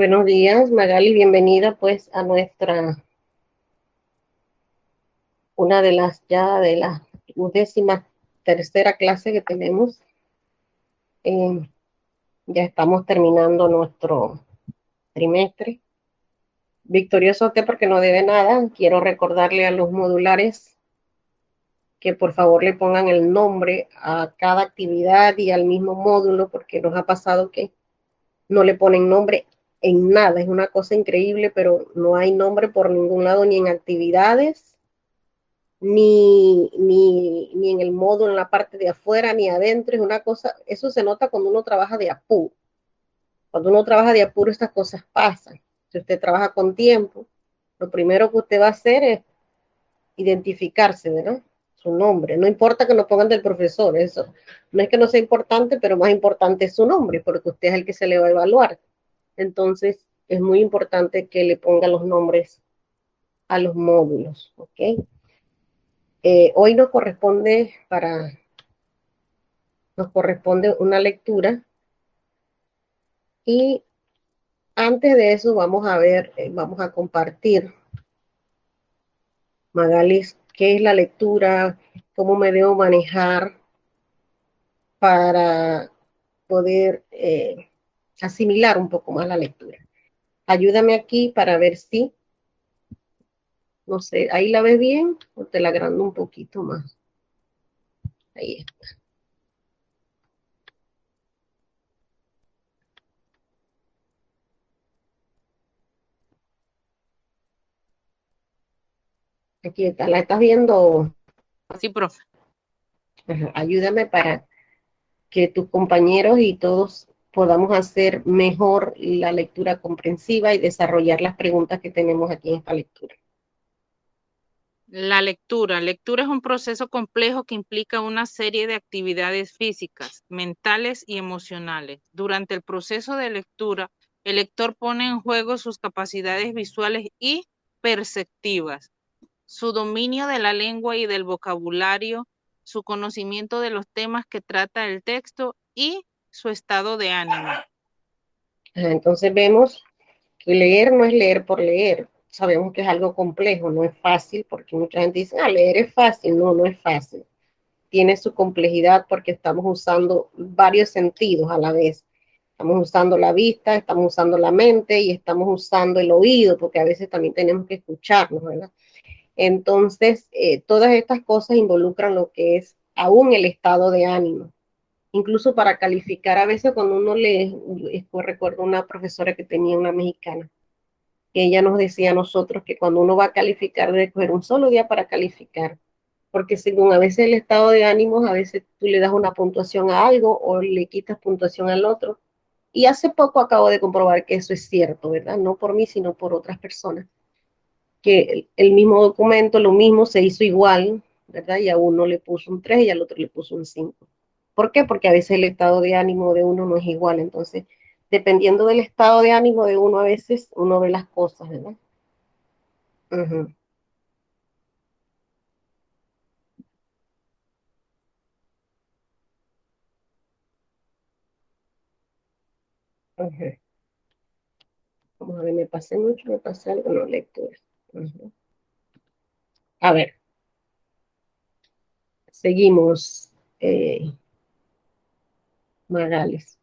Buenos días, Magali, bienvenida pues a una de las 13ª clase que tenemos. Eh, ya estamos terminando nuestro trimestre. Victorioso usted porque no debe nada. Quiero recordarle a los modulares que por favor le pongan el nombre a cada actividad y al mismo módulo, porque nos ha pasado que no le ponen nombre en nada. Es una cosa increíble, pero no hay nombre por ningún lado, ni en actividades, ni en el módulo, en la parte de afuera, ni adentro. Es una cosa, eso se nota cuando uno trabaja de apuro. Cuando uno trabaja de apuro, estas cosas pasan. Si usted trabaja con tiempo, lo primero que usted va a hacer es identificarse, ¿verdad? Su nombre. No importa que nos pongan del profesor, eso. No es que no sea importante, pero más importante es su nombre, porque usted es el que se le va a evaluar. Entonces, es muy importante que le ponga los nombres a los módulos, ¿ok? Hoy nos corresponde una lectura, y antes de eso vamos a ver, vamos a compartir, Magali, qué es la lectura, cómo me debo manejar para poder asimilar un poco más la lectura. Ayúdame aquí para ver si, no sé, ahí la ves bien o te la agrando un poquito más. Ahí está. Aquí está, la estás viendo. Sí, profe. Ajá. Ayúdame para que tus compañeros y todos podamos hacer mejor la lectura comprensiva y desarrollar las preguntas que tenemos aquí en esta lectura. La lectura. Lectura es un proceso complejo que implica una serie de actividades físicas, mentales y emocionales. Durante el proceso de lectura, el lector pone en juego sus capacidades visuales y perceptivas, su dominio de la lengua y del vocabulario, su conocimiento de los temas que trata el texto y su estado de ánimo. Entonces vemos que leer no es leer por leer. Sabemos que es algo complejo, no es fácil, porque mucha gente dice, leer es fácil. No, no es fácil. Tiene su complejidad porque estamos usando varios sentidos a la vez. Estamos usando la vista, estamos usando la mente y estamos usando el oído, porque a veces también tenemos que escucharnos, ¿verdad? Entonces, todas estas cosas involucran lo que es aún el estado de ánimo. Incluso para calificar, a veces cuando uno lee, recuerdo una profesora que tenía, una mexicana, que ella nos decía a nosotros que cuando uno va a calificar debe coger un solo día para calificar, porque según a veces el estado de ánimos, a veces tú le das una puntuación a algo o le quitas puntuación al otro. Y hace poco acabo de comprobar que eso es cierto, ¿verdad? No por mí, sino por otras personas, que el mismo documento, lo mismo se hizo igual, ¿verdad? Y a uno le puso un 3 y al otro le puso un 5. ¿Por qué? Porque a veces el estado de ánimo de uno no es igual. Entonces, dependiendo del estado de ánimo de uno, a veces uno ve las cosas, ¿verdad? Uh-huh, uh-huh. Vamos a ver, me pasé algo, no, lectura. Uh-huh. A ver, seguimos, Morales.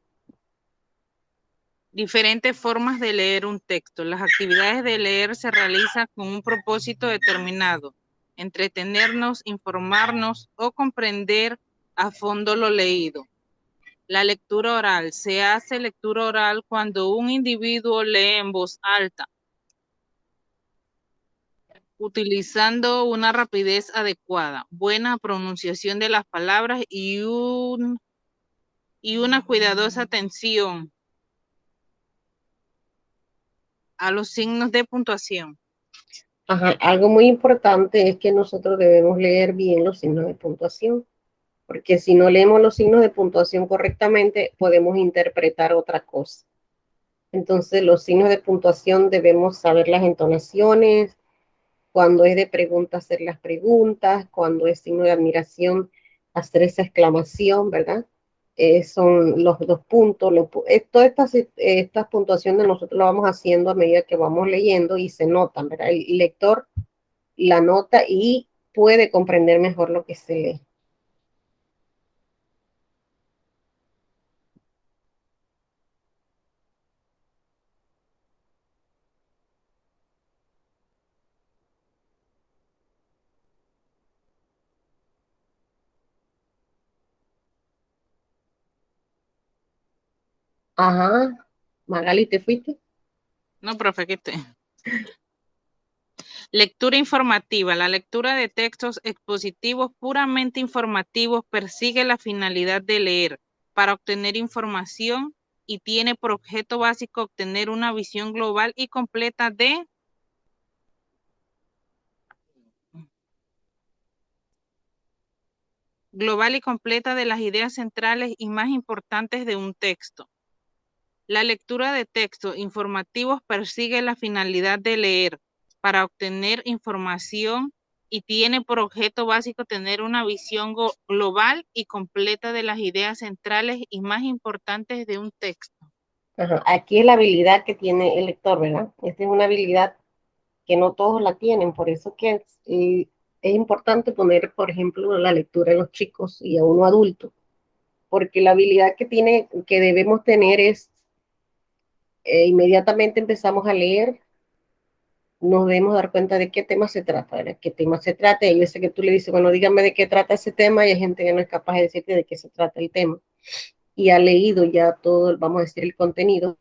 Diferentes formas de leer un texto. Las actividades de leer se realizan con un propósito determinado: entretenernos, informarnos o comprender a fondo lo leído. La lectura oral. Se hace lectura oral cuando un individuo lee en voz alta, utilizando una rapidez adecuada, buena pronunciación de las palabras y una cuidadosa atención a los signos de puntuación. Ajá, algo muy importante es que nosotros debemos leer bien los signos de puntuación, porque si no leemos los signos de puntuación correctamente, podemos interpretar otra cosa. Entonces, los signos de puntuación debemos saber las entonaciones, cuando es de pregunta hacer las preguntas, cuando es signo de admiración hacer esa exclamación, ¿verdad? son los dos puntos. Toda esta puntuación de nosotros la vamos haciendo a medida que vamos leyendo y se notan, ¿verdad? El lector la nota y puede comprender mejor lo que se lee. Ajá, Magali, ¿te fuiste? No, profe, que te... Lectura informativa. La lectura de textos expositivos puramente informativos persigue la finalidad de leer para obtener información y tiene por objeto básico obtener una visión global y completa de las ideas centrales y más importantes de un texto. La lectura de textos informativos persigue la finalidad de leer para obtener información y tiene por objeto básico tener una visión global y completa de las ideas centrales y más importantes de un texto. Ajá. Aquí es la habilidad que tiene el lector, ¿verdad? Esta es una habilidad que no todos la tienen, por eso que es importante poner, por ejemplo, la lectura a los chicos y a uno adulto, porque la habilidad que debemos tener es inmediatamente empezamos a leer, nos debemos dar cuenta de qué tema se trata, ¿verdad? Qué tema se trata, y hay veces que tú le dices, bueno, dígame de qué trata ese tema, y hay gente que no es capaz de decirte de qué se trata el tema, y ha leído ya todo, vamos a decir, el contenido,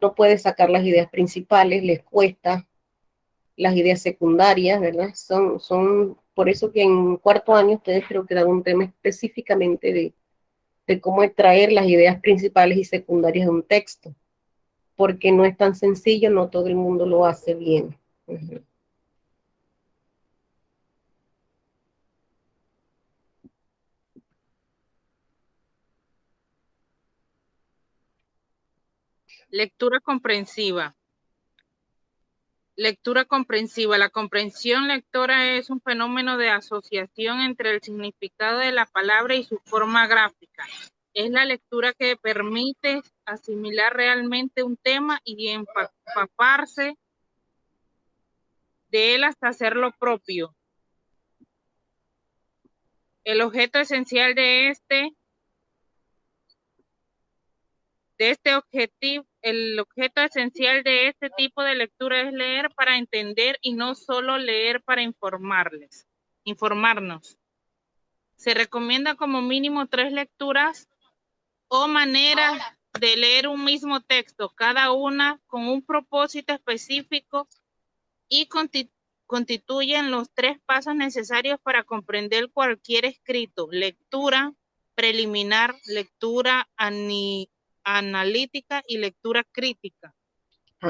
no puede sacar las ideas principales, les cuesta las ideas secundarias, ¿verdad? Por eso que en cuarto año ustedes creo que dan un tema específicamente de cómo extraer las ideas principales y secundarias de un texto, porque no es tan sencillo, no todo el mundo lo hace bien. Uh-huh. Lectura comprensiva. Lectura comprensiva. La comprensión lectora es un fenómeno de asociación entre el significado de la palabra y su forma gráfica. Es la lectura que permite asimilar realmente un tema y empaparse de él hasta hacerlo propio. El objeto esencial de este objetivo, el objeto esencial de este tipo de lectura es leer para entender y no solo leer para informarnos. Se recomienda como mínimo 3 lecturas o maneras de leer un mismo texto, cada una con un propósito específico y constituyen los 3 pasos necesarios para comprender cualquier escrito: lectura preliminar, lectura analítica y lectura crítica.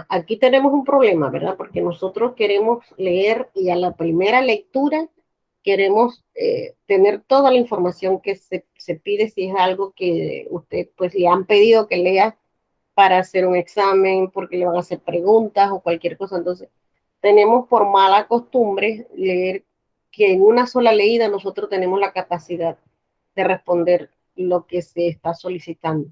Aquí tenemos un problema, ¿verdad? Porque nosotros queremos leer y a la primera lectura queremos tener toda la información que se pide si es algo que usted pues le han pedido que lea para hacer un examen, porque le van a hacer preguntas o cualquier cosa. Entonces, tenemos por mala costumbre leer que en una sola leída nosotros tenemos la capacidad de responder lo que se está solicitando,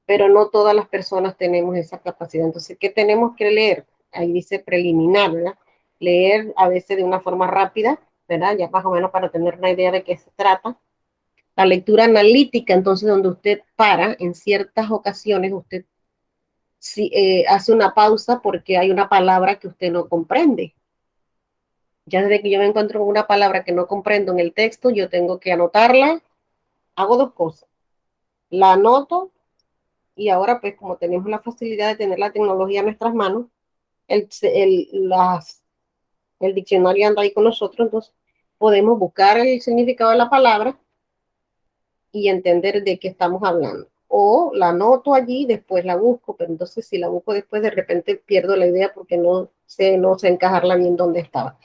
pero no todas las personas tenemos esa capacidad. Entonces, ¿qué tenemos que leer? Ahí dice preliminar, ¿verdad? Leer a veces de una forma rápida, ¿verdad? Ya más o menos para tener una idea de qué se trata. La lectura analítica, entonces, donde usted para, en ciertas ocasiones, usted hace una pausa porque hay una palabra que usted no comprende. Ya desde que yo me encuentro con una palabra que no comprendo en el texto, yo tengo que anotarla. Hago dos cosas. La anoto y ahora pues como tenemos la facilidad de tener la tecnología en nuestras manos, el, el diccionario anda ahí con nosotros, entonces podemos buscar el significado de la palabra y entender de qué estamos hablando. O la anoto allí, después la busco, pero entonces si la busco después de repente pierdo la idea porque no sé encajarla bien donde estaba.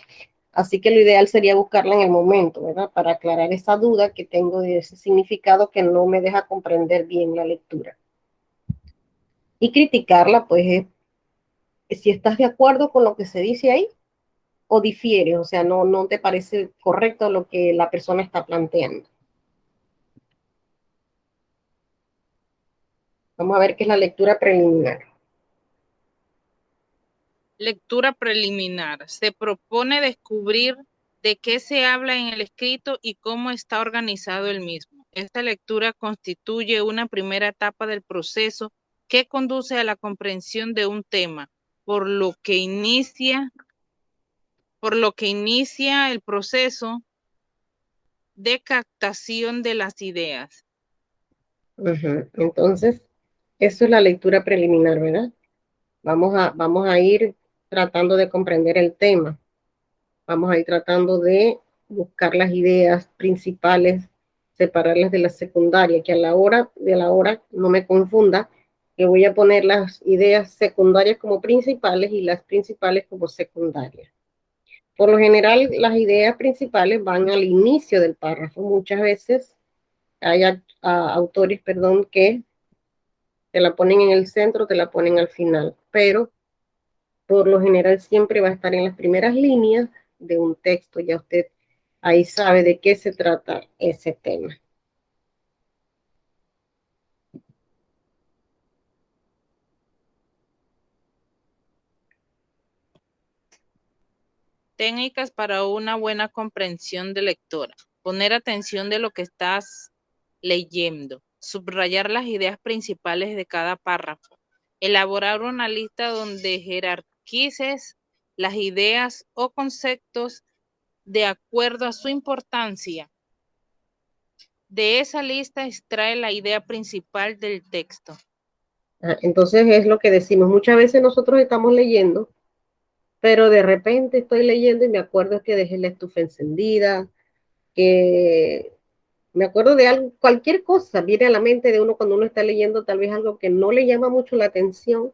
Así que lo ideal sería buscarla en el momento, ¿verdad? Para aclarar esa duda que tengo de ese significado que no me deja comprender bien la lectura. Y criticarla, pues, es si estás de acuerdo con lo que se dice ahí o difiere, o sea, no te parece correcto lo que la persona está planteando. Vamos a ver qué es la lectura preliminar. Lectura preliminar. Se propone descubrir de qué se habla en el escrito y cómo está organizado el mismo. Esta lectura constituye una primera etapa del proceso que conduce a la comprensión de un tema, por lo que inicia el proceso de captación de las ideas. Entonces, eso es la lectura preliminar, ¿verdad? Vamos a ir tratando de comprender el tema. Vamos a ir tratando de buscar las ideas principales, separarlas de las secundarias, que a la hora de la hora no me confunda, que voy a poner las ideas secundarias como principales y las principales como secundarias. Por lo general, las ideas principales van al inicio del párrafo. Muchas veces hay autores, perdón, que te la ponen en el centro, te la ponen al final, pero por lo general siempre va a estar en las primeras líneas de un texto. Ya usted ahí sabe de qué se trata ese tema. Técnicas para una buena comprensión de lectora. Poner atención de lo que estás leyendo. Subrayar las ideas principales de cada párrafo. Elaborar una lista donde jerarquices las ideas o conceptos de acuerdo a su importancia. De esa lista extrae la idea principal del texto. Entonces es lo que decimos. Muchas veces nosotros estamos leyendo, pero de repente estoy leyendo y me acuerdo que dejé la estufa encendida, que me acuerdo de algo, cualquier cosa viene a la mente de uno cuando uno está leyendo, tal vez algo que no le llama mucho la atención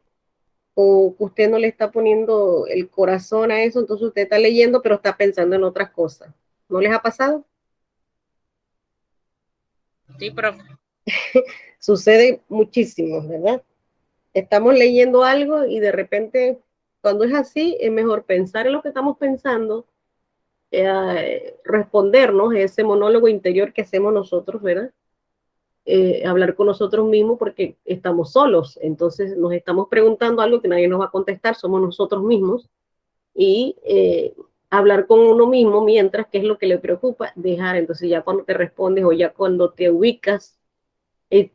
o que usted no le está poniendo el corazón a eso, entonces usted está leyendo, pero está pensando en otras cosas. ¿No les ha pasado? Sí, profe. Sucede muchísimo, ¿verdad? Estamos leyendo algo y de repente, cuando es así, es mejor pensar en lo que estamos pensando, respondernos ese monólogo interior que hacemos nosotros, ¿verdad? Hablar con nosotros mismos porque estamos solos, entonces nos estamos preguntando algo que nadie nos va a contestar, somos nosotros mismos, y hablar con uno mismo mientras, ¿qué es lo que le preocupa? Dejar, entonces ya cuando te respondes o ya cuando te ubicas,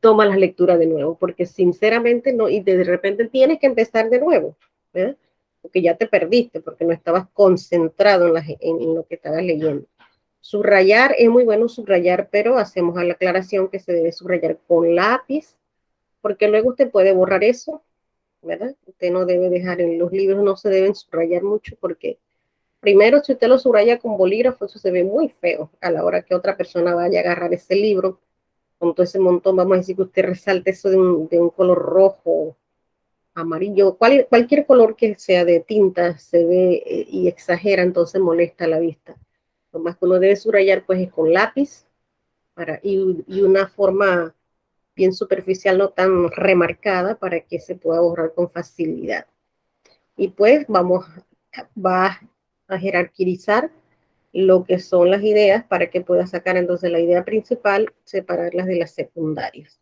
toma las lecturas de nuevo, porque sinceramente no, y de repente tienes que empezar de nuevo, ¿verdad? Porque ya te perdiste, porque no estabas concentrado en lo que estabas leyendo. Subrayar, es muy bueno subrayar, pero hacemos a la aclaración que se debe subrayar con lápiz, porque luego usted puede borrar eso, ¿verdad? Usted no debe dejar, en los libros no se deben subrayar mucho, porque primero, si usted lo subraya con bolígrafo, eso se ve muy feo a la hora que otra persona vaya a agarrar ese libro con todo ese montón. Vamos a decir que usted resalte eso de un color rojo, amarillo, cualquier color que sea de tinta se ve y exagera, entonces molesta la vista. Lo más que uno debe subrayar pues es con lápiz y una forma bien superficial, no tan remarcada, para que se pueda borrar con facilidad. Y pues va a jerarquizar lo que son las ideas para que pueda sacar entonces la idea principal, separarlas de las secundarias.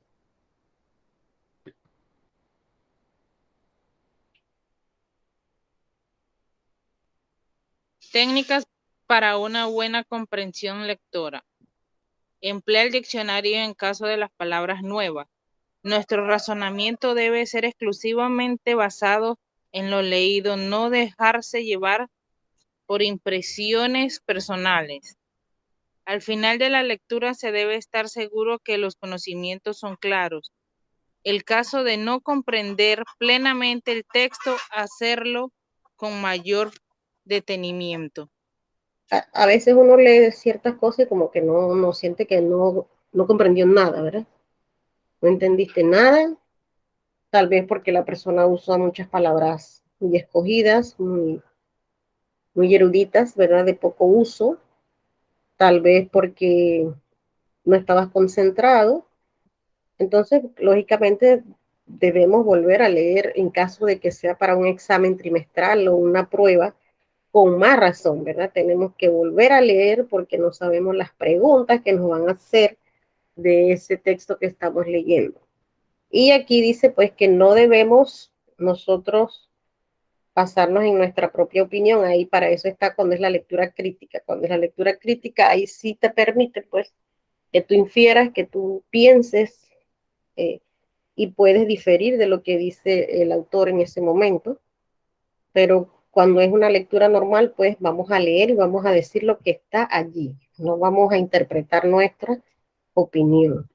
Técnicas para una buena comprensión lectora. Emplea el diccionario en caso de las palabras nuevas. Nuestro razonamiento debe ser exclusivamente basado en lo leído, no dejarse llevar por impresiones personales. Al final de la lectura se debe estar seguro que los conocimientos son claros. El caso de no comprender plenamente el texto, hacerlo con mayor detenimiento. A veces uno lee ciertas cosas y como que no siente que no comprendió nada, ¿verdad? No entendiste nada, tal vez porque la persona usa muchas palabras muy escogidas, muy eruditas, ¿verdad? De poco uso, tal vez porque no estabas concentrado. Entonces, lógicamente, debemos volver a leer en caso de que sea para un examen trimestral o una prueba, con más razón, ¿verdad? Tenemos que volver a leer porque no sabemos las preguntas que nos van a hacer de ese texto que estamos leyendo. Y aquí dice pues que no debemos nosotros basarnos en nuestra propia opinión. Ahí para eso está cuando es la lectura crítica. Cuando es la lectura crítica, ahí sí te permite pues que tú infieras, que tú pienses eh, y puedes diferir de lo que dice el autor en ese momento. Pero cuando es una lectura normal, pues vamos a leer y vamos a decir lo que está allí. No vamos a interpretar nuestra opinión.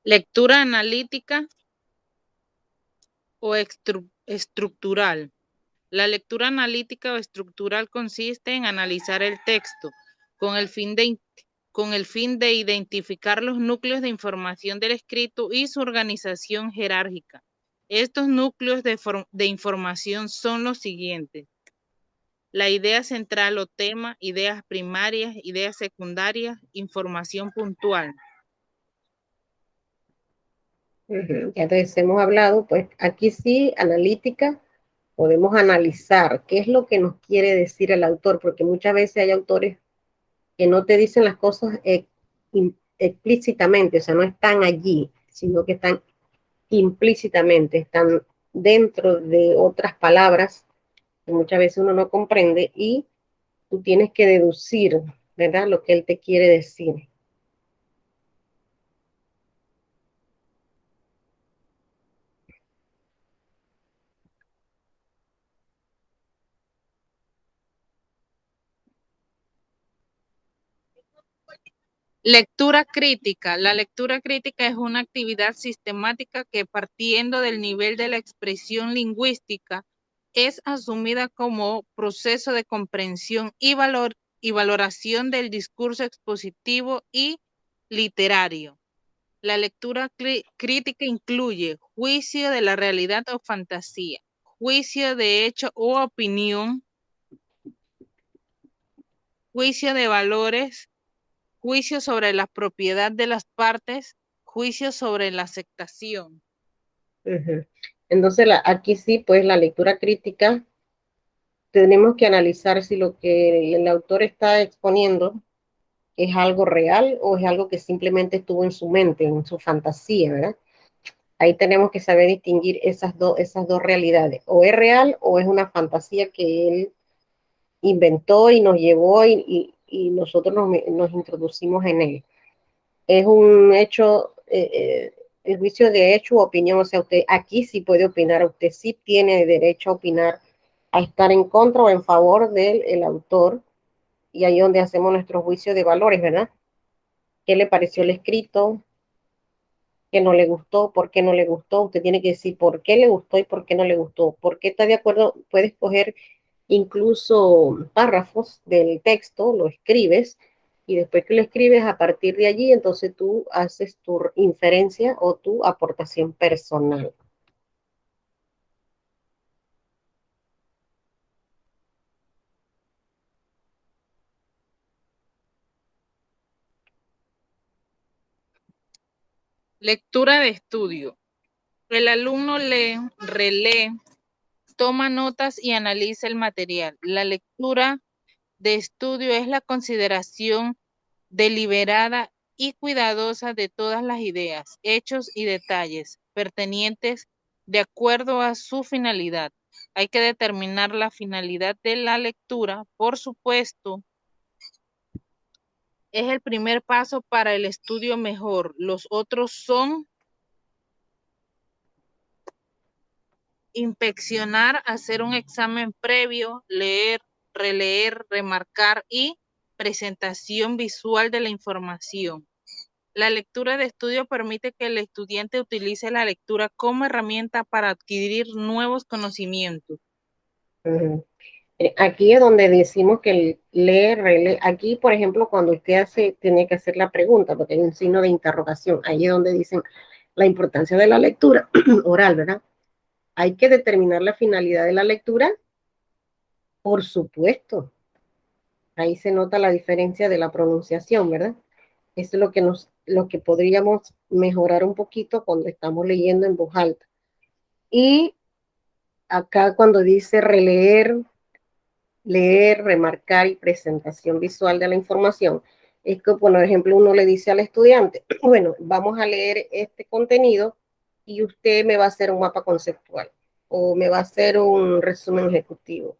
Lectura analítica o estructural. La lectura analítica o estructural consiste en analizar el texto con el fin de identificar los núcleos de información del escrito y su organización jerárquica. Estos núcleos de información son los siguientes: la idea central o tema, ideas primarias, ideas secundarias, información puntual. Ya entonces hemos hablado, pues aquí sí, analítica, podemos analizar qué es lo que nos quiere decir el autor, porque muchas veces hay autores que no te dicen las cosas explícitamente, o sea, no están allí, sino que están implícitamente, están dentro de otras palabras que muchas veces uno no comprende y tú tienes que deducir, ¿verdad? Lo que él te quiere decir. Lectura crítica. La lectura crítica es una actividad sistemática que, partiendo del nivel de la expresión lingüística, es asumida como proceso de comprensión y valoración del discurso expositivo y literario. La lectura crítica incluye juicio de la realidad o fantasía, juicio de hecho o opinión, juicio de valores, juicio sobre la propiedad de las partes, juicio sobre la aceptación. Entonces, aquí sí, pues la lectura crítica, tenemos que analizar si lo que el autor está exponiendo es algo real o es algo que simplemente estuvo en su mente, en su fantasía, ¿verdad? Ahí tenemos que saber distinguir esas dos realidades. O es real o es una fantasía que él inventó y nos llevó y nosotros nos introducimos en él. Es un hecho, el juicio de hecho u opinión, o sea, usted aquí sí puede opinar, usted sí tiene derecho a opinar, a estar en contra o en favor del autor, y ahí es donde hacemos nuestro juicio de valores, ¿verdad? ¿Qué le pareció el escrito? ¿Qué no le gustó? ¿Por qué no le gustó? Usted tiene que decir por qué le gustó y por qué no le gustó. ¿Por qué está de acuerdo? Puedes coger incluso párrafos del texto, lo escribes y después que lo escribes a partir de allí, entonces tú haces tu inferencia o tu aportación personal. Lectura de estudio. El alumno lee, relee, toma notas y analiza el material. La lectura de estudio es la consideración deliberada y cuidadosa de todas las ideas, hechos y detalles pertinentes de acuerdo a su finalidad. Hay que determinar la finalidad de la lectura, por supuesto, es el primer paso para el estudio mejor. Los otros son inspeccionar, hacer un examen previo, leer, releer, remarcar y presentación visual de la información. La lectura de estudio permite que el estudiante utilice la lectura como herramienta para adquirir nuevos conocimientos. Aquí es donde decimos que el leer, releer. Aquí, por ejemplo, cuando usted tiene que hacer la pregunta, porque hay un signo de interrogación, ahí es donde dicen la importancia de la lectura oral, ¿verdad? Hay que determinar la finalidad de la lectura, por supuesto. Ahí se nota la diferencia de la pronunciación, ¿verdad? Eso es lo que podríamos mejorar un poquito cuando estamos leyendo en voz alta. Y acá cuando dice releer, leer, remarcar y presentación visual de la información, es que, por ejemplo, uno le dice al estudiante, bueno, vamos a leer este contenido y usted me va a hacer un mapa conceptual, o me va a hacer un resumen ejecutivo,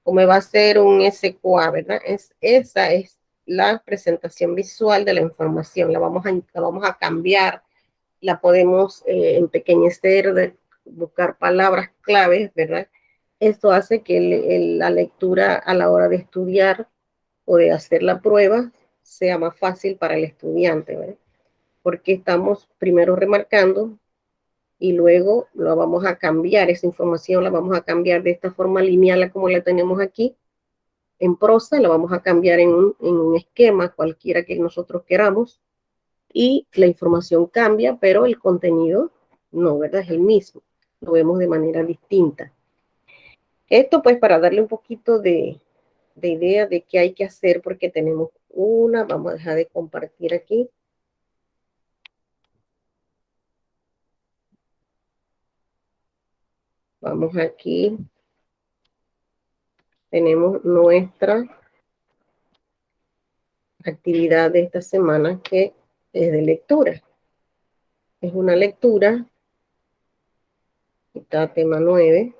o me va a hacer un SQA, ¿verdad? Esa es la presentación visual de la información, la vamos a cambiar, la podemos empequeñecer, buscar palabras claves, ¿verdad? Esto hace que la lectura a la hora de estudiar o de hacer la prueba sea más fácil para el estudiante, ¿verdad? Porque estamos primero remarcando y luego lo vamos a cambiar, esa información la vamos a cambiar de esta forma lineal como la tenemos aquí, en prosa, la vamos a cambiar en un esquema cualquiera que nosotros queramos y la información cambia, pero el contenido no, ¿verdad? Es el mismo, lo vemos de manera distinta. Esto pues para darle un poquito de idea de qué hay que hacer porque tenemos una, vamos a dejar de compartir aquí. Vamos aquí, tenemos nuestra actividad de esta semana que es de lectura. Es una lectura, está tema 9,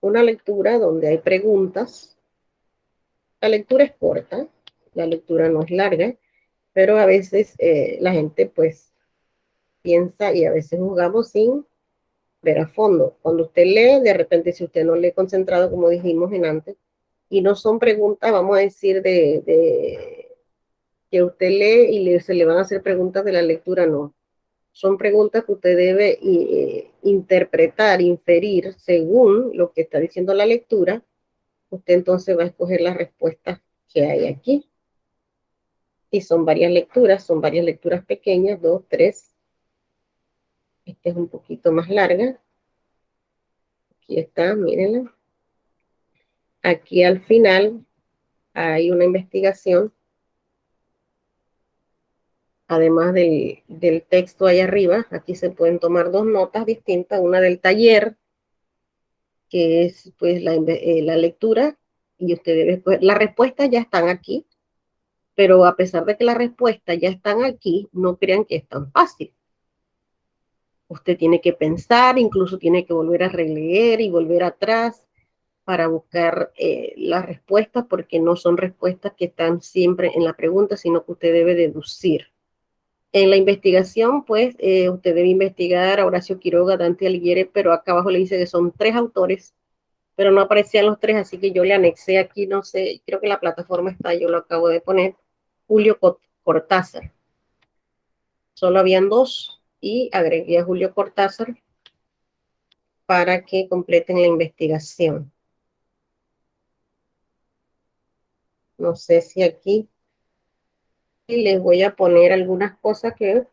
una lectura donde hay preguntas. La lectura es corta, la lectura no es larga, pero a veces la gente pues piensa y a veces jugamos sin ver a fondo. Cuando usted lee, de repente si usted no lee concentrado, como dijimos en antes, y no son preguntas, vamos a decir, de que usted lee y se le van a hacer preguntas de la lectura, no. Son preguntas que usted debe interpretar, inferir según lo que está diciendo la lectura. Usted entonces va a escoger las respuestas que hay aquí. Y son varias lecturas pequeñas, dos, tres. Esta es un poquito más larga. Aquí está, mírenla. Aquí al final hay una investigación, además del texto ahí arriba. Aquí se pueden tomar dos notas distintas, una del taller, que es pues la lectura, y usted debe escoger. Las respuestas ya están aquí, pero a pesar de que las respuestas ya están aquí, no crean que es tan fácil. Usted tiene que pensar, incluso tiene que volver a releer y volver atrás para buscar las respuestas, porque no son respuestas que están siempre en la pregunta, sino que usted debe deducir. En la investigación, pues, usted debe investigar a Horacio Quiroga, Dante Alighieri, pero acá abajo le dice que son tres autores, pero no aparecían los tres, así que yo le anexé aquí, no sé, creo que la plataforma está, yo lo acabo de poner, Julio Cortázar. Solo habían dos y agregué a Julio Cortázar para que completen la investigación. No sé si aquí les voy a poner algunas cosas que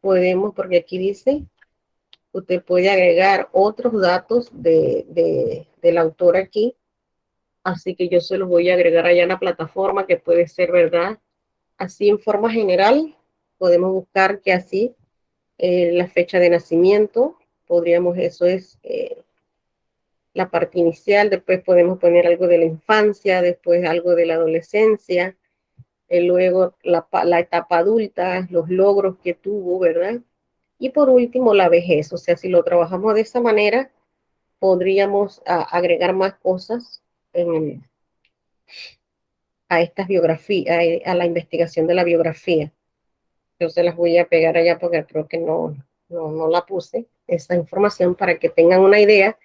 podemos, porque aquí dice, usted puede agregar otros datos del autor aquí, así que yo se los voy a agregar allá en la plataforma, que puede ser verdad. Así en forma general, podemos buscar que así la fecha de nacimiento, podríamos, eso es la parte inicial, después podemos poner algo de la infancia, después algo de la adolescencia, luego la etapa adulta, los logros que tuvo, ¿verdad? Y por último, la vejez. O sea, si lo trabajamos de esa manera, podríamos agregar más cosas a estas biografías, a la investigación de la biografía. Yo se las voy a pegar allá porque creo que no la puse, esa información, para que tengan una idea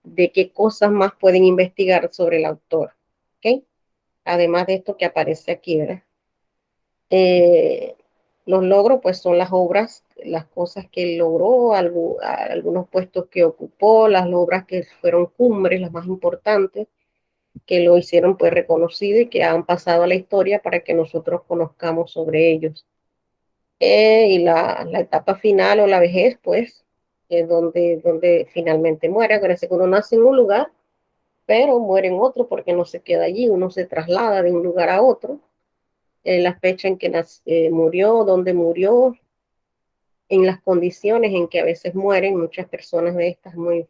de qué cosas más pueden investigar sobre el autor. ¿Ok? Además de esto que aparece aquí, ¿verdad? Los logros, pues son las obras, las cosas que logró, algunos puestos que ocupó, las obras que fueron cumbres, las más importantes, que lo hicieron pues reconocido y que han pasado a la historia para que nosotros conozcamos sobre ellos. Y la etapa final o la vejez, pues, es donde finalmente muere. Acuérdense que uno nace en un lugar, pero muere en otro porque no se queda allí, uno se traslada de un lugar a otro. La fecha en que murió, dónde murió, en las condiciones en que a veces mueren muchas personas de estas muy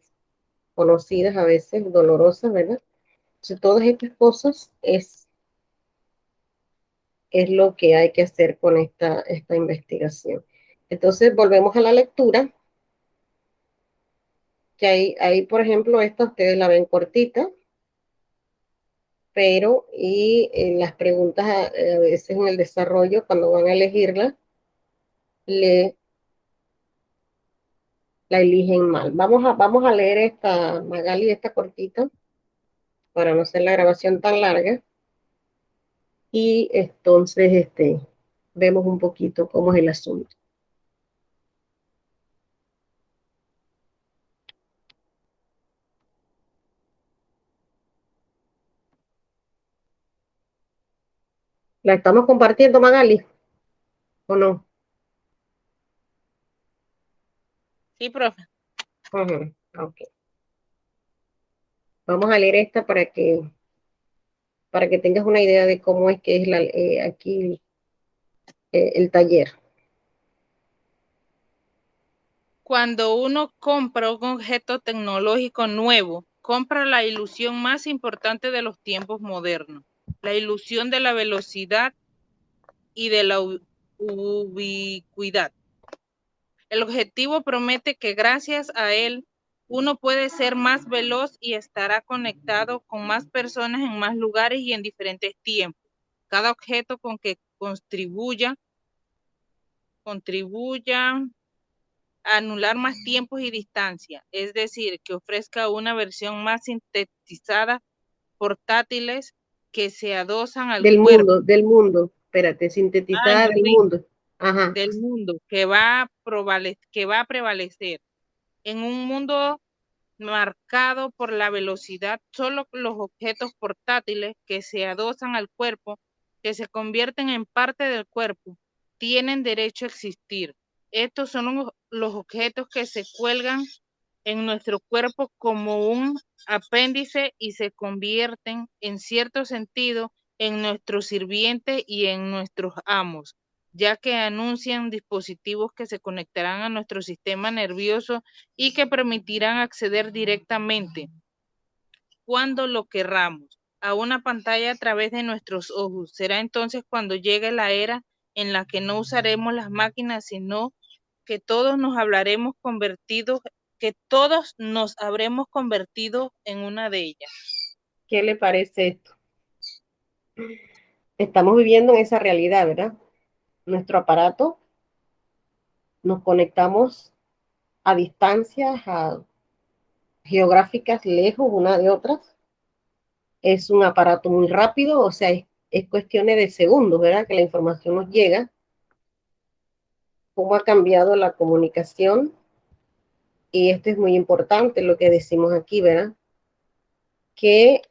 conocidas, a veces dolorosas, ¿verdad? Entonces, todas estas cosas es lo que hay que hacer con esta investigación. Entonces, volvemos a la lectura, que hay, por ejemplo, esta ustedes la ven cortita, pero las preguntas a veces en el desarrollo, cuando van a elegirla, le, la eligen mal. Vamos a leer esta, Magali, esta cortita, para no hacer la grabación tan larga. Y entonces vemos un poquito cómo es el asunto. ¿La estamos compartiendo, Magali? ¿O no? Sí, profe. Ujú, ok. Vamos a leer esta para que tengas una idea de cómo es que es aquí el taller. Cuando uno compra un objeto tecnológico nuevo, compra la ilusión más importante de los tiempos modernos, la ilusión de la velocidad y de la ubicuidad. El objetivo promete que gracias a él uno puede ser más veloz y estará conectado con más personas en más lugares y en diferentes tiempos. Cada objeto con que contribuya a anular más tiempos y distancia, es decir, que ofrezca una versión más sintetizada, portátiles que se adosan al cuerpo. Del mundo, espérate, sintetizada del Sí, mundo. Ajá. del mundo que va a prevalecer. En un mundo marcado por la velocidad, solo los objetos portátiles que se adosan al cuerpo, que se convierten en parte del cuerpo, tienen derecho a existir. Estos son los objetos que se cuelgan en nuestro cuerpo como un apéndice y se convierten, en cierto sentido, en nuestros sirvientes y en nuestros amos, ya que anuncian dispositivos que se conectarán a nuestro sistema nervioso y que permitirán acceder directamente, cuando lo querramos, a una pantalla a través de nuestros ojos. Será entonces cuando llegue la era en la que no usaremos las máquinas, sino que todos nos habremos convertido en una de ellas. ¿Qué le parece esto? Estamos viviendo en esa realidad, ¿verdad? Nuestro aparato, nos conectamos a distancias geográficas lejos una de otras. Es un aparato muy rápido, o sea, es cuestiones de segundos, ¿verdad? Que la información nos llega. Cómo ha cambiado la comunicación. Y esto es muy importante lo que decimos aquí, ¿verdad? Que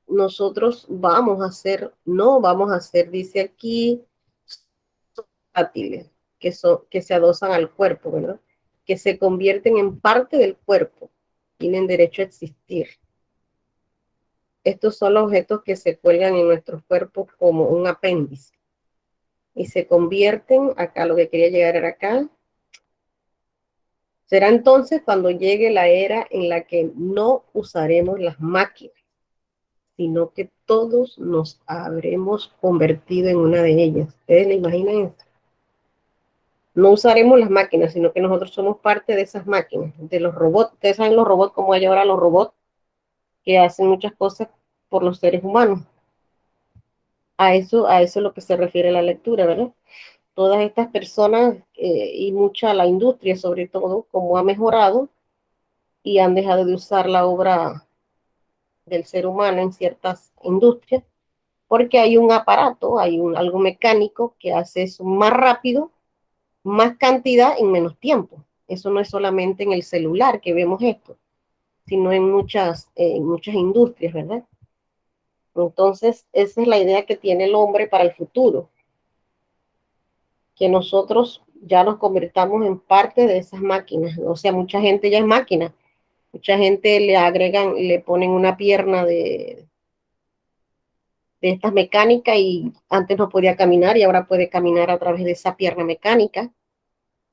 nosotros no vamos a hacer, dice aquí, átiles, que se adosan al cuerpo, ¿verdad? Que se convierten en parte del cuerpo, tienen derecho a existir. Estos son los objetos que se cuelgan en nuestros cuerpos como un apéndice y se convierten, acá lo que quería llegar era acá, será entonces cuando llegue la era en la que no usaremos las máquinas, sino que todos nos habremos convertido en una de ellas. ¿Ustedes le imaginan esto? No usaremos las máquinas, sino que nosotros somos parte de esas máquinas, de los robots. Ustedes saben los robots, cómo hay ahora los robots que hacen muchas cosas por los seres humanos. A eso es lo que se refiere la lectura, ¿verdad? Todas estas personas y mucha la industria, sobre todo, cómo ha mejorado y han dejado de usar la obra del ser humano en ciertas industrias, porque hay un aparato, algo mecánico que hace eso más rápido, más cantidad en menos tiempo. Eso no es solamente en el celular que vemos esto, sino en muchas industrias, ¿verdad? Entonces, esa es la idea que tiene el hombre para el futuro, que nosotros ya nos convertamos en parte de esas máquinas. O sea, mucha gente ya es máquina, mucha gente le agregan, le ponen una pierna de estas mecánicas y antes no podía caminar y ahora puede caminar a través de esa pierna mecánica.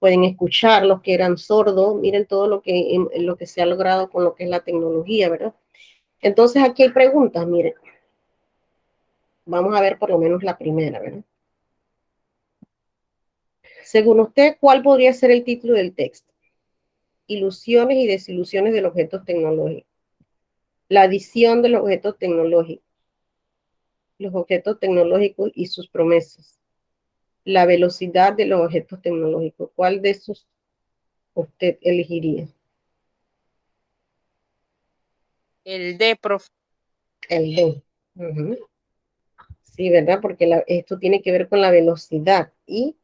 pueden escuchar, los que eran sordos, miren todo lo que se ha logrado con lo que es la tecnología, ¿verdad? Entonces aquí hay preguntas, miren, vamos a ver por lo menos la primera, ¿verdad? Según usted, ¿cuál podría ser el título del texto? Ilusiones y desilusiones de los objetos tecnológicos. La adición de los objetos tecnológicos y sus promesas. La velocidad de los objetos tecnológicos. ¿Cuál de esos usted elegiría? El D, profe. El D. Ujú. Sí, ¿verdad? Porque esto tiene que ver con la velocidad y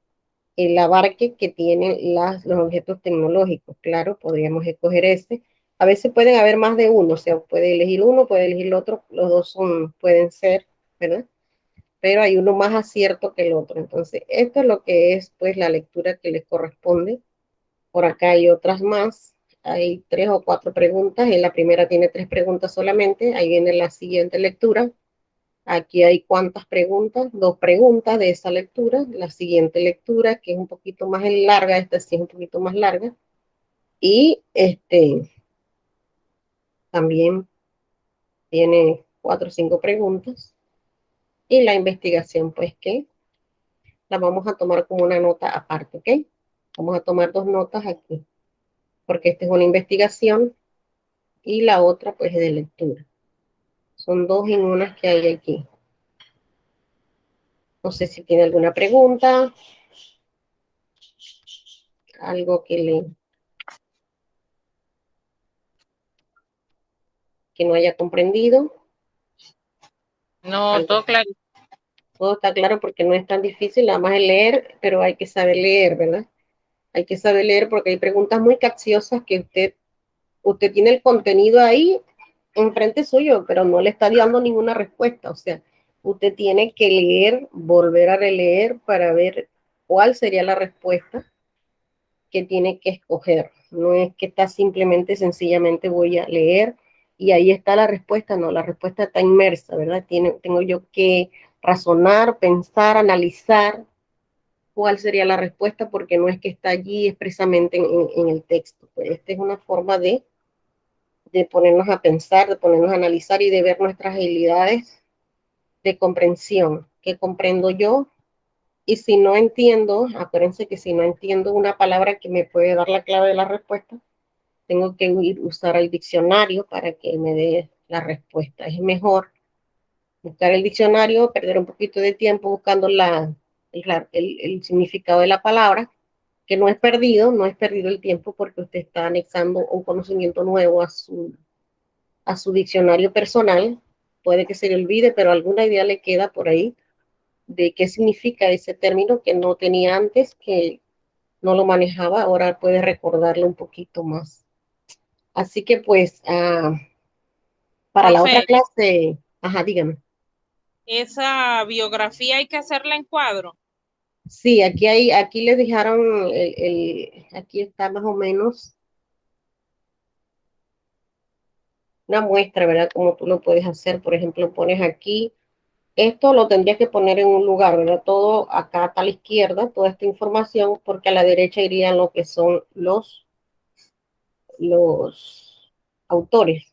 el abarque que tienen los objetos tecnológicos. Claro, podríamos escoger este. A veces pueden haber más de uno, o sea, puede elegir uno, puede elegir el otro, los dos pueden ser, ¿verdad? Pero hay uno más acierto que el otro. Entonces, esto es lo que es, pues, la lectura que les corresponde. Por acá hay otras más. Hay 3 o 4 preguntas. En la primera tiene 3 preguntas solamente. Ahí viene la siguiente lectura. Aquí hay cuántas preguntas, 2 preguntas de esa lectura. La siguiente lectura, que es un poquito más larga, esta sí es un poquito más larga. Y también tiene 4 o 5 preguntas. Y la investigación, pues que la vamos a tomar como una nota aparte, ¿ok? Vamos a tomar 2 notas aquí, porque esta es una investigación y la otra, pues, es de lectura. Son 2 en 1 que hay aquí. No sé si tiene alguna pregunta, algo que no haya comprendido. No, Algo, todo claro. todo está claro porque no es tan difícil, nada más es leer, pero hay que saber leer, ¿verdad? Hay que saber leer porque hay preguntas muy capciosas que usted tiene el contenido ahí enfrente suyo, pero no le está dando ninguna respuesta. O sea, usted tiene que leer, volver a releer para ver cuál sería la respuesta que tiene que escoger. No es que está simplemente, sencillamente voy a leer y ahí está la respuesta. No, la respuesta está inmersa, ¿verdad? Tengo yo que razonar, pensar, analizar cuál sería la respuesta porque no es que está allí expresamente en el texto. Pues esta es una forma de ponernos a pensar, de ponernos a analizar y de ver nuestras habilidades de comprensión, que comprendo yo. Y si no entiendo, acuérdense que si no entiendo una palabra que me puede dar la clave de la respuesta, tengo que usar el diccionario para que me dé la respuesta. Es mejor buscar el diccionario, perder un poquito de tiempo buscando el significado de la palabra, que no es perdido, no es perdido el tiempo porque usted está anexando un conocimiento nuevo a su diccionario personal. Puede que se le olvide, pero alguna idea le queda por ahí de qué significa ese término que no tenía antes, que no lo manejaba, ahora puede recordarlo un poquito más. Así que pues para la otra Profe, clase, ajá, dígame. esa biografía hay que hacerla en cuadro. Sí, aquí les dejaron, aquí está más o menos una muestra, ¿verdad? Como tú lo puedes hacer, por ejemplo, pones aquí, esto lo tendrías que poner en un lugar, ¿verdad? Todo acá a la izquierda, toda esta información, porque a la derecha irían lo que son los autores.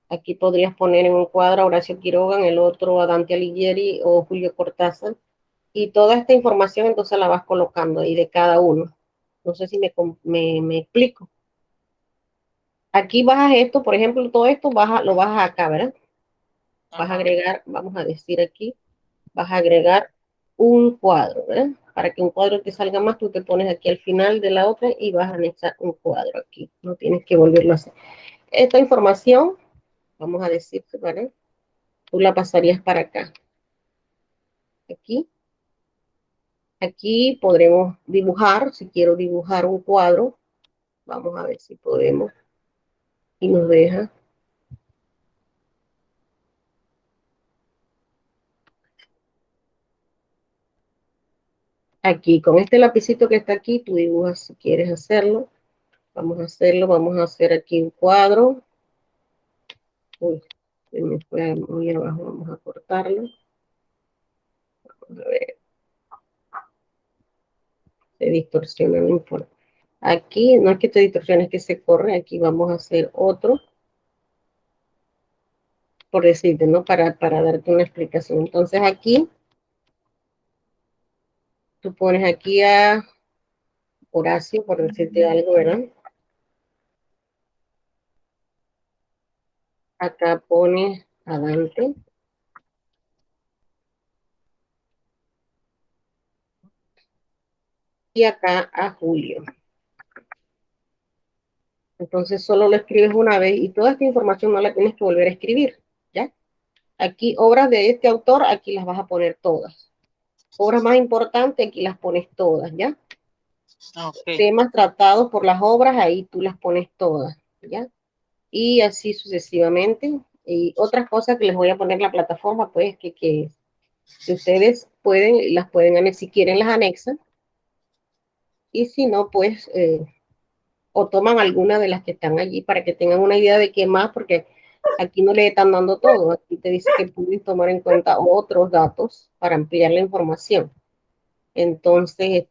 Aquí podrías poner en un cuadro a Horacio Quiroga, en el otro a Dante Alighieri o Julio Cortázar, y toda esta información entonces la vas colocando ahí de cada uno. No sé si me explico. Aquí bajas esto, por ejemplo, todo esto lo bajas acá, ¿verdad? Vas a Ajá. agregar, vamos a decir aquí, vas a agregar un cuadro, ¿verdad? Para que un cuadro te salga más, tú te pones aquí al final de la otra y vas a anexar un cuadro aquí. No tienes que volverlo a hacer. Esta información, vamos a decir, ¿verdad? Tú la pasarías para acá. Aquí. Aquí podremos dibujar, si quiero dibujar un cuadro, vamos a ver si podemos y nos deja. Aquí, con este lapicito que está aquí, tú dibujas si quieres hacerlo. Vamos a hacerlo, vamos a hacer aquí un cuadro. Uy, se me fue muy abajo, vamos a cortarlo. Vamos a ver, te distorsiona, no importa. Aquí no es que te distorsione, es que se corre. Aquí vamos a hacer otro, por decirte, ¿no? Para darte una explicación. Entonces aquí, tú pones aquí a Horacio, por decirte algo, ¿verdad? Acá pones a Dante. Y acá a Julio. Entonces solo lo escribes una vez y toda esta información no la tienes que volver a escribir, ¿ya? Aquí, obras de este autor, aquí las vas a poner todas. Obras más importantes, aquí las pones todas, ¿ya? Ok. Temas tratados por las obras, ahí tú las pones todas, ¿ya? Y así sucesivamente. Y otras cosas que les voy a poner en la plataforma, pues, que ustedes pueden, las pueden, si quieren las anexan, y si no, pues, o toman alguna de las que están allí para que tengan una idea de qué más, porque aquí no le están dando todo, aquí te dice que pueden tomar en cuenta otros datos para ampliar la información. Entonces,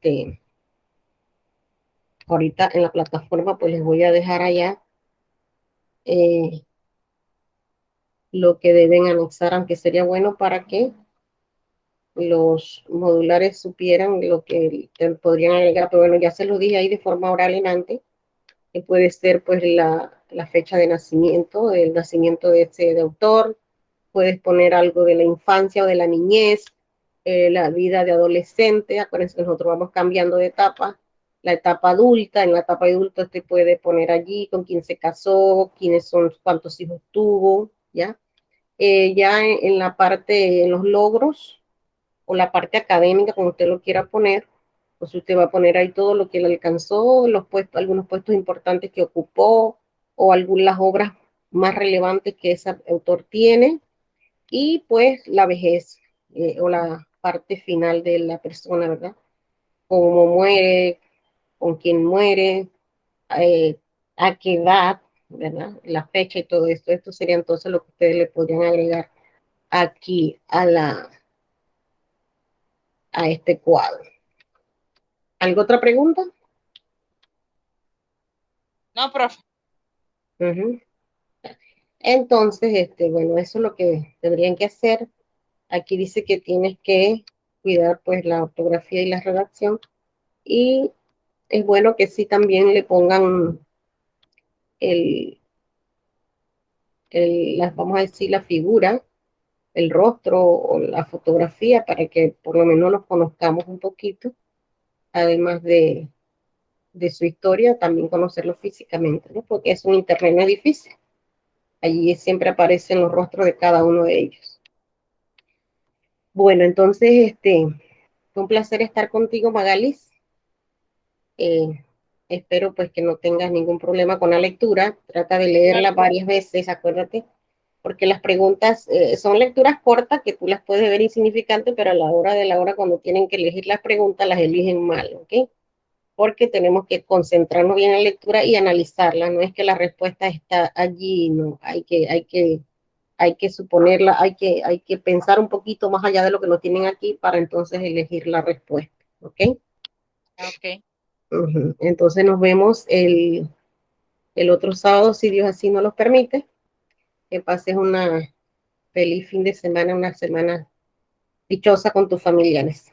ahorita en la plataforma, pues les voy a dejar allá eh, lo que deben anexar, aunque sería bueno para que los modulares supieran lo que podrían agregar, pero bueno, ya se lo dije ahí de forma oral en antes, que puede ser pues la fecha de nacimiento, el nacimiento de ese de autor, puedes poner algo de la infancia o de la niñez, la vida de adolescente, acuérdense que nosotros vamos cambiando de etapa, la etapa adulta, en la etapa adulta te puede poner allí con quién se casó, quiénes son, cuántos hijos tuvo, ¿ya? Ya en la parte, en los logros, o la parte académica, como usted lo quiera poner, pues usted va a poner ahí todo lo que él alcanzó, los puestos, algunos puestos importantes que ocupó, o algunas obras más relevantes que ese autor tiene, y pues la vejez, o la parte final de la persona, ¿verdad? Cómo muere, con quién muere, eh, a qué edad, ¿verdad? La fecha y todo esto. Esto sería entonces lo que ustedes le podrían agregar aquí a este cuadro. ¿Alguna otra pregunta? No, profe. Uh-huh. Entonces, bueno, eso es lo que tendrían que hacer. Aquí dice que tienes que cuidar pues la ortografía y la redacción, y es bueno que sí también le pongan el, vamos a decir, la figura, el rostro o la fotografía para que por lo menos los conozcamos un poquito, además de su historia, también conocerlo físicamente, ¿no? Porque es un internet no es difícil. Allí siempre aparecen los rostros de cada uno de ellos. Bueno, entonces, fue un placer estar contigo, Magalis. Eh, Espero pues que no tengas ningún problema con la lectura. Trata de leerla varias veces, acuérdate, porque las preguntas son lecturas cortas que tú las puedes ver insignificantes, pero a la hora de la hora, cuando tienen que elegir las preguntas, las eligen mal, ¿ok? Porque tenemos que concentrarnos bien en la lectura y analizarla. No es que la respuesta está allí, no, hay que suponerla, hay que pensar un poquito más allá de lo que nos tienen aquí para entonces elegir la respuesta, ¿ok? Ok. Ujú. Entonces nos vemos el otro sábado, si Dios así nos lo permite. Que pases una feliz fin de semana, una semana dichosa con tus familiares.